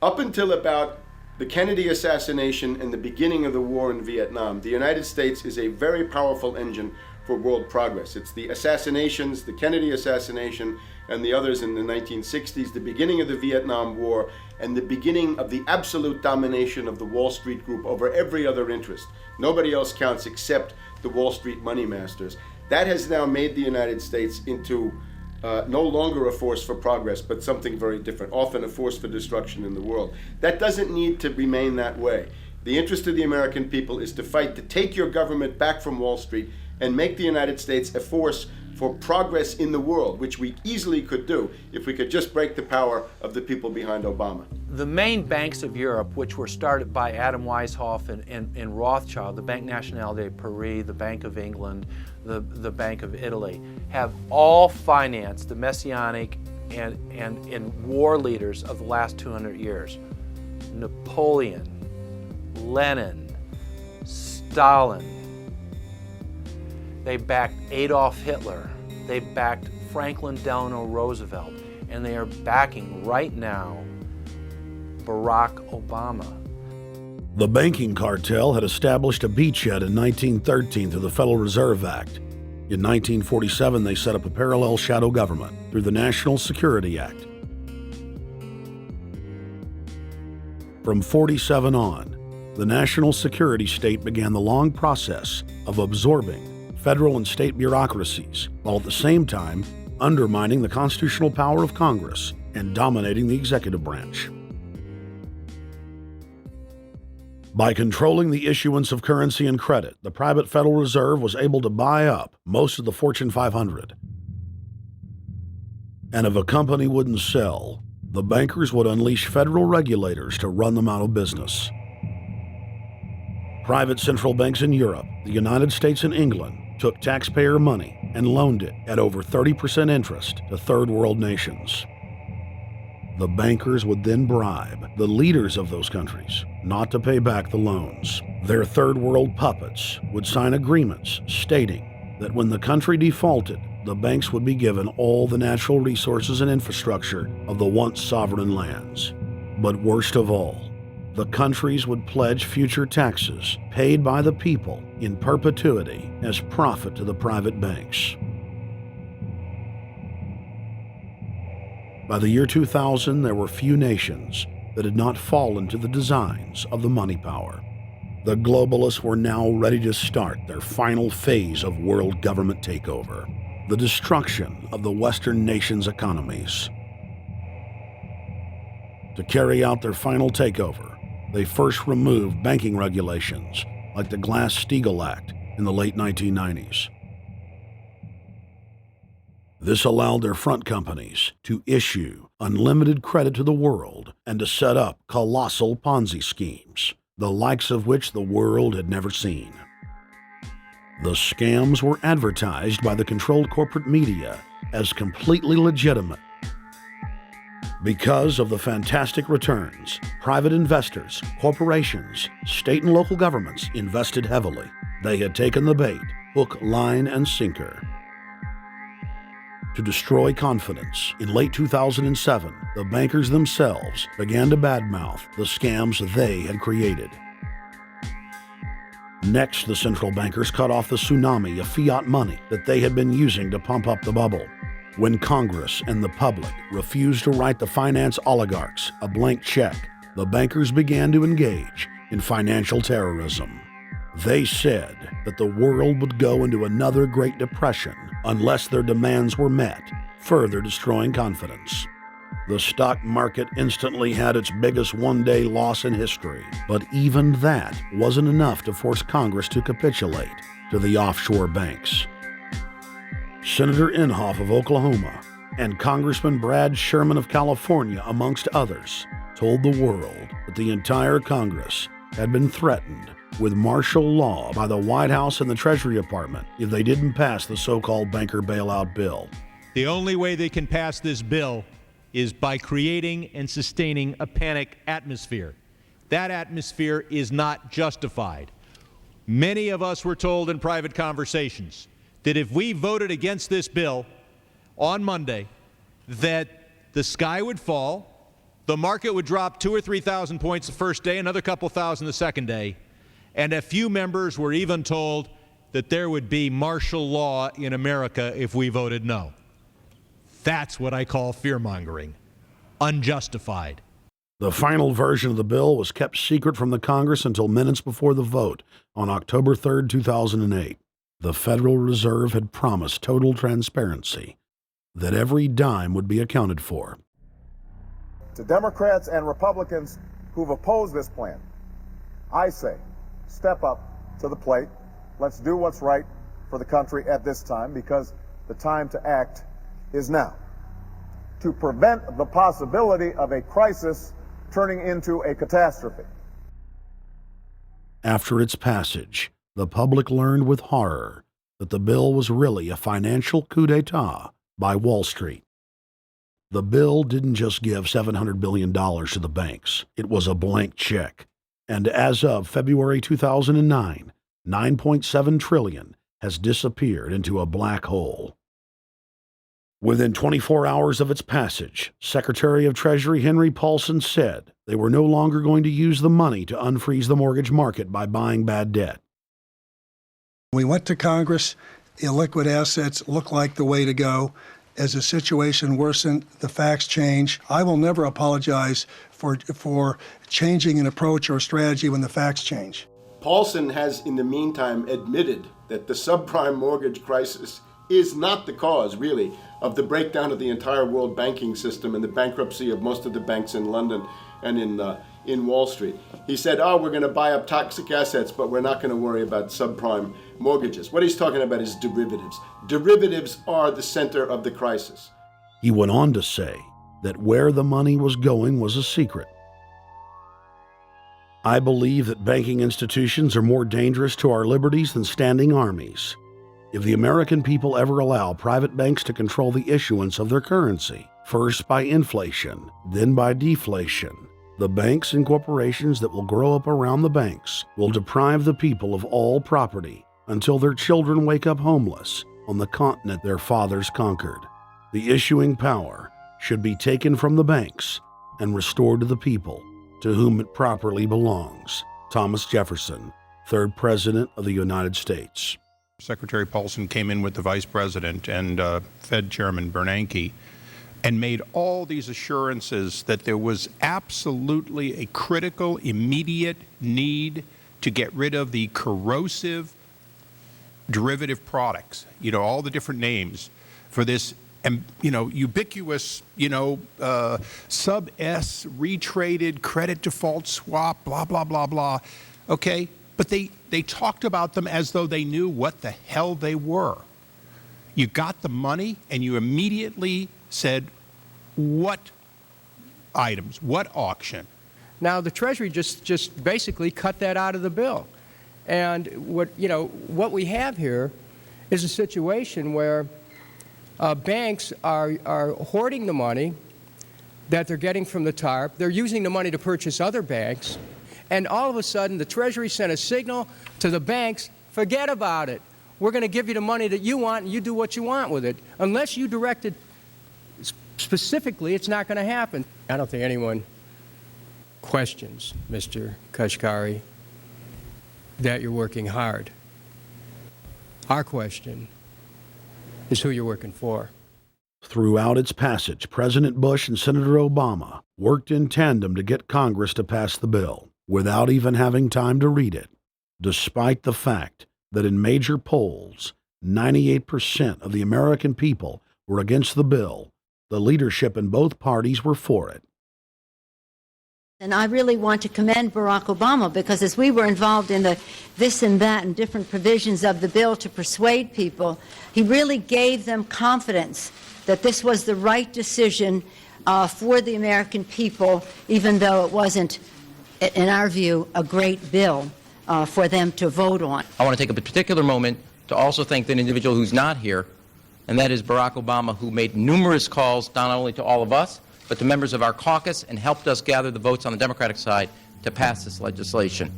Up until about the Kennedy assassination and the beginning of the war in Vietnam, the United States is a very powerful engine for world progress. It's the assassinations, the Kennedy assassination, and the others in the 1960s, the beginning of the Vietnam War, and the beginning of the absolute domination of the Wall Street group over every other interest. Nobody else counts except the Wall Street money masters. That has now made the United States into no longer a force for progress, but something very different, often a force for destruction in the world. That doesn't need to remain that way. The interest of the American people is to fight to take your government back from Wall Street and make the United States a force for progress in the world, which we easily could do if we could just break the power of the people behind Obama. The main banks of Europe, which were started by Adam Weishaupt and Rothschild, the Banque Nationale de Paris, the Bank of England, the Bank of Italy, have all financed the messianic and war leaders of the last 200 years. Napoleon, Lenin, Stalin. They backed Adolf Hitler. They backed Franklin Delano Roosevelt. And they are backing right now Barack Obama. The banking cartel had established a beachhead in 1913 through the Federal Reserve Act. In 1947, they set up a parallel shadow government through the National Security Act. From 47 on, the national security state began the long process of absorbing federal and state bureaucracies, while at the same time undermining the constitutional power of Congress and dominating the executive branch. By controlling the issuance of currency and credit, the private Federal Reserve was able to buy up most of the Fortune 500. And if a company wouldn't sell, the bankers would unleash federal regulators to run them out of business. Private central banks in Europe, the United States, and England took taxpayer money and loaned it at over 30% interest to third world nations. The bankers would then bribe the leaders of those countries not to pay back the loans. Their third world puppets would sign agreements stating that when the country defaulted, the banks would be given all the natural resources and infrastructure of the once sovereign lands. But worst of all, the countries would pledge future taxes paid by the people in perpetuity as profit to the private banks. By the year 2000, there were few nations that had not fallen to the designs of the money power. The globalists were now ready to start their final phase of world government takeover, the destruction of the Western nations' economies. To carry out their final takeover, they first removed banking regulations like the Glass-Steagall Act in the late 1990s. This allowed their front companies to issue unlimited credit to the world and to set up colossal Ponzi schemes, the likes of which the world had never seen. The scams were advertised by the controlled corporate media as completely legitimate. Because of the fantastic returns, private investors, corporations, state and local governments invested heavily. They had taken the bait, hook, line, and sinker. To destroy confidence, in late 2007, the bankers themselves began to badmouth the scams they had created. Next, the central bankers cut off the tsunami of fiat money that they had been using to pump up the bubble. When Congress and the public refused to write the finance oligarchs a blank check, the bankers began to engage in financial terrorism. They said that the world would go into another Great Depression unless their demands were met, further destroying confidence. The stock market instantly had its biggest one-day loss in history, but even that wasn't enough to force Congress to capitulate to the offshore banks. Senator Inhofe of Oklahoma and Congressman Brad Sherman of California, amongst others, told the world that the entire Congress had been threatened with martial law by the White House and the Treasury Department if they didn't pass the so-called banker bailout bill. The only way they can pass this bill is by creating and sustaining a panic atmosphere. That atmosphere is not justified. Many of us were told in private conversations that if we voted against this bill on Monday, that the sky would fall, The market would drop 2,000 or 3,000 points the first day, another couple thousand the second day, and a few members were even told that there would be martial law in America if we voted no. That's what I call fear-mongering. Unjustified. The final version of the bill was kept secret from the Congress until minutes before the vote on October 3, 2008. The Federal Reserve had promised total transparency, that every dime would be accounted for. To Democrats and Republicans who've opposed this plan, I say, step up to the plate. Let's do what's right for the country at this time, because the time to act is now. To prevent the possibility of a crisis turning into a catastrophe. After its passage, the public learned with horror that the bill was really a financial coup d'etat by Wall Street. The bill didn't just give $700 billion to the banks. It was a blank check. And as of February 2009, $9.7 trillion has disappeared into a black hole. Within 24 hours of its passage, Secretary of Treasury Henry Paulson said they were no longer going to use the money to unfreeze the mortgage market by buying bad debt. We went to Congress. Illiquid assets looked like the way to go. As the situation worsened, the facts change. I will never apologize for changing an approach or strategy when the facts change. Paulson has, in the meantime, admitted that the subprime mortgage crisis is not the cause, really, of the breakdown of the entire world banking system and the bankruptcy of most of the banks in London and in Wall Street. He said, we're going to buy up toxic assets, but we're not going to worry about subprime mortgages. What he's talking about is derivatives. Derivatives are the center of the crisis. He went on to say that where the money was going was a secret. I believe that banking institutions are more dangerous to our liberties than standing armies. If the American people ever allow private banks to control the issuance of their currency, first by inflation, then by deflation, the banks and corporations that will grow up around the banks will deprive the people of all property until their children wake up homeless on the continent their fathers conquered. The issuing power should be taken from the banks and restored to the people, to whom it properly belongs. Thomas Jefferson, 3rd President of the United States. Secretary Paulson came in with the Vice President and Fed Chairman Bernanke and made all these assurances that there was absolutely a critical, immediate need to get rid of the corrosive derivative products, all the different names for this, ubiquitous, sub-S, retraded credit default swap, blah, blah, blah, blah. Okay? But they talked about them as though they knew what the hell they were. You got the money and you immediately said, what items, what auction? Now the Treasury just basically cut that out of the bill. And what we have here is a situation where banks are hoarding the money that they're getting from the TARP. They're using the money to purchase other banks. And all of a sudden, the Treasury sent a signal to the banks, forget about it. We're going to give you the money that you want, and you do what you want with it. Unless you direct it specifically, it's not going to happen. I don't think anyone questions, Mr. Kashkari, that you're working hard. Our question is who you're working for. Throughout its passage, President Bush and Senator Obama worked in tandem to get Congress to pass the bill, without even having time to read it, despite the fact that in major polls, 98% of the American people were against the bill. The leadership in both parties were for it. And I really want to commend Barack Obama, because as we were involved in the this and that and different provisions of the bill to persuade people, he really gave them confidence that this was the right decision for the American people, even though it wasn't, in our view, a great bill for them to vote on. I want to take a particular moment to also thank an individual who's not here, and that is Barack Obama, who made numerous calls not only to all of us, but to members of our caucus, and helped us gather the votes on the Democratic side to pass this legislation.